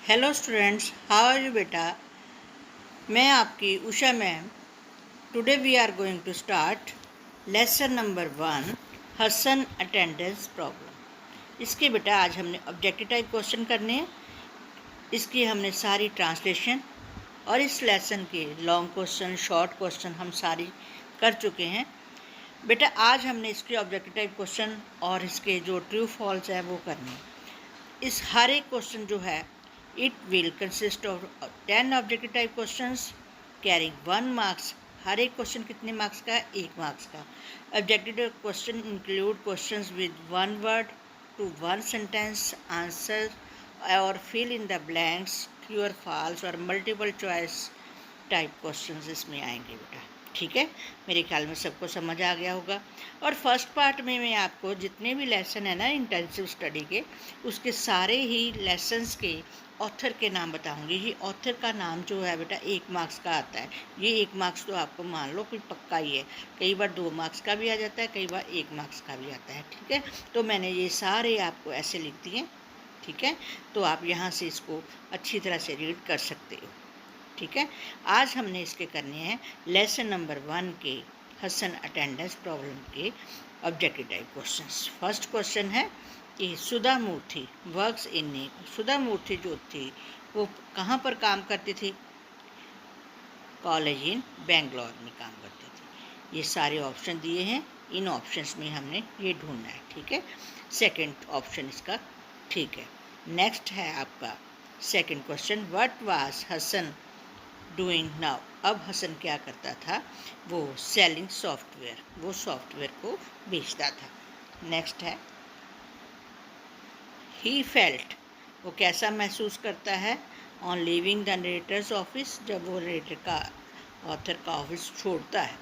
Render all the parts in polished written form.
Hello students, how are you बेटा। मैं आपकी Usha ma'am. Today we are going to start lesson number 1, Hasan attendance problem. इसके बेटा आज हमने ऑब्जेक्टिव टाइप क्वेश्चन करने हैं। इसकी हमने सारी ट्रांसलेशन और इस लेसन के लॉन्ग क्वेश्चन, शॉर्ट क्वेश्चन हम सारी कर चुके हैं। बेटा आज हमने इसके ऑब्जेक्टिव टाइप क्वेश्चन और इसके जो ट्रू फॉल्स है वो करने हैं। इस हर एक क्वेश्चन जो है it will consist of 10 objective type questions carrying 1 marks. हर एक क्वेश्चन कितने मार्क्स का है? 1 मार्क्स का। Objective question include questions with 1 word to 1 sentence answer और fill in the blanks, true और फॉल्स और मल्टीपल चॉइस टाइप क्वेश्चंस इसमें आएंगे बेटा। ठीक है, मेरे ख्याल में सबको समझ आ गया होगा। और फर्स्ट पार्ट में मैं आपको जितने भी लेसन है ना इंटेंसिव स्टडी के, उसके सारे ही लेसन्स के ऑथर के नाम बताऊंगी। ये ऑथर का नाम जो है बेटा 1 मार्क्स का आता है। ये 1 मार्क्स तो आपको मान लो कोई पक्का ही है। कई बार 2 मार्क्स का भी आ जाता है, कई बार 1 मार्क्स का भी आता है। ठीक है, तो मैंने ये सारे आपको ऐसे लिख दिए। ठीक है, तो आप यहाँ से इसको अच्छी तरह से रीड कर सकते हो। ठीक है, आज हमने इसके करने हैं लेसन नंबर 1 के हसन अटेंडेंस प्रॉब्लम के objective type questions. First question है कि सुधा मूर्ति वर्क्स इन। सुधा मूर्ति जो थी वो कहाँ पर काम करती थी? कॉलेज इन बेंगलोर में काम करती थी। ये सारे ऑप्शन दिए हैं, इन ऑप्शंस में हमने ये ढूंढना है। ठीक है, सेकंड ऑप्शन इसका ठीक है। नेक्स्ट है आपका second question, what was Hasan doing now. अब हसन क्या करता था? वो सेलिंग सॉफ्टवेयर, वो सॉफ्टवेयर को बेचता था। नेक्स्ट है ही फेल्ट, वो कैसा महसूस करता है on leaving the narrator's office, जब वो नरेटर का ऑथर का ऑफिस छोड़ता है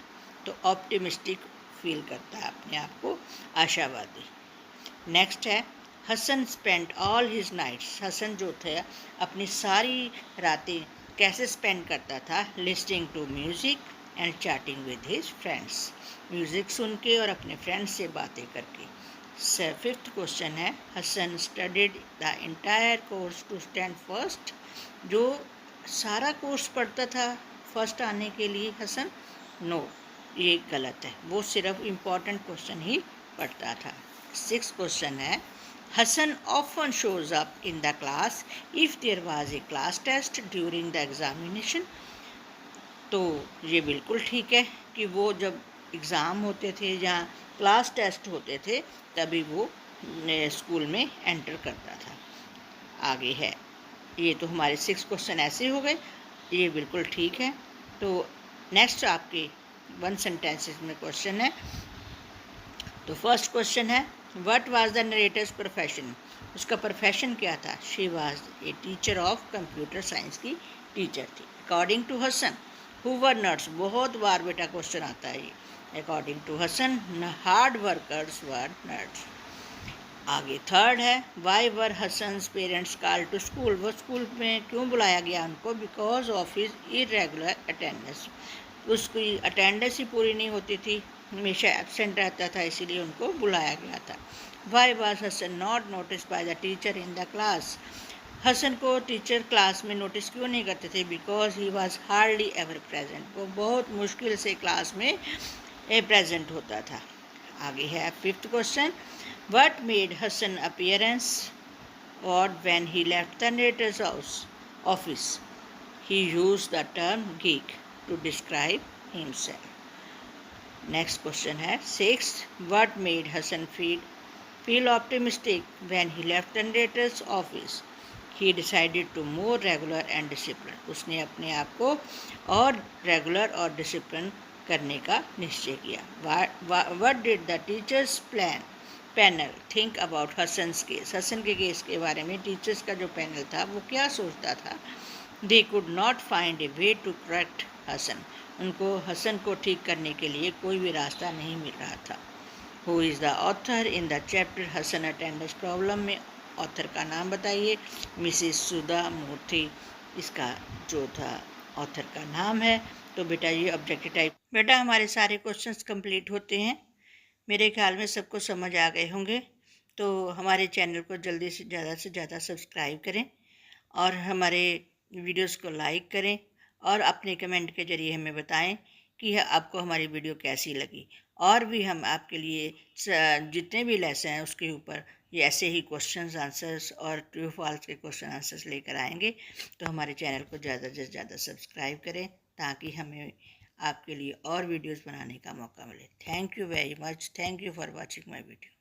तो ऑप्टिमिस्टिक फील करता है, अपने आप को आशावादी। नेक्स्ट है Hasan spend all his nights, Hasan जो थे अपनी सारी रातें कैसे स्पेंड करता था? Listing to music and chatting with his friends, music सुन के और अपने फ्रेंड्स से बातें करके। फिफ्थ क्वेश्चन है Hasan studied the entire course to stand first, जो सारा कोर्स पढ़ता था फर्स्ट आने के लिए हसन? नो, ये गलत है, वो सिर्फ इम्पॉर्टेंट क्वेश्चन ही पढ़ता था। सिक्स क्वेश्चन है Hassan often shows up in the class if there was a class test during the examination. तो ये बिल्कुल ठीक है कि वो जब एग्ज़ाम होते थे या क्लास टेस्ट होते थे तभी वो स्कूल में एंटर करता था। आगे है, ये तो हमारे 6 क्वेश्चन ऐसे हो गए, ये बिल्कुल ठीक है। तो नेक्स्ट आपके 1 सेंटेंसेस में क्वेश्चन है। तो फर्स्ट क्वेश्चन है what was the narrator's profession, उसका प्रोफेशन क्या था? She was a teacher of computer science की टीचर थी। According to Hasan who were nurse, बहुत बार बेटा क्वेश्चन आता है ये। According to Hasan hard workers were nurse. आगे थर्ड है why were Hasan's parents call to school, वो स्कूल में क्यों बुलाया गया उनको? Because of his irregular attendance, उसकी अटेंडेंस ही पूरी नहीं होती थी, हमेशा एब्सेंट रहता था, इसीलिए उनको बुलाया गया था। Why was Hasan not notice by the teacher in the class, Hasan को टीचर क्लास में नोटिस क्यों नहीं करते थे? Because he was hardly ever present, वो बहुत मुश्किल से क्लास में प्रेजेंट होता था। आगे है fifth question, what made Hasan appearance और when he left the narrator's house office, he used the term geek to describe himself. Next question है sixth, what made Hasan feel optimistic when he left the narrator's office, he decided to more regular and disciplined, उसने अपने आप को और regular और discipline करने का निश्चय किया। what did the teachers panel think about Hasan's case, Hasan के केस के बारे में टीचर्स का जो पैनल था वो क्या सोचता था? They could not find a way to correct Hasan, उनको हसन को ठीक करने के लिए कोई भी रास्ता नहीं मिल रहा था। Who is the author in the chapter Hasan attendance problem में ऑथर का नाम बताइए? मिसिस सुधा मूर्ति इसका जो था ऑथर का नाम है। तो बेटा ये ऑब्जेक्टिव टाइप, बेटा हमारे सारे क्वेश्चंस कंप्लीट होते हैं। मेरे ख्याल में सबको समझ आ गए होंगे। तो हमारे चैनल को जल्दी से ज़्यादा सब्सक्राइब करें और हमारे वीडियोस को लाइक करें और अपने कमेंट के ज़रिए हमें बताएं कि आपको हमारी वीडियो कैसी लगी। और भी हम आपके लिए जितने भी लेसन हैं उसके ऊपर ये ऐसे ही क्वेश्चंस आंसर्स और ट्रू फॉल्स के क्वेश्चन आंसर्स लेकर आएंगे। तो हमारे चैनल को ज़्यादा से ज़्यादा सब्सक्राइब करें ताकि हमें आपके लिए और वीडियोस बनाने का मौका मिले। Thank you very much. Thank you for watching my video.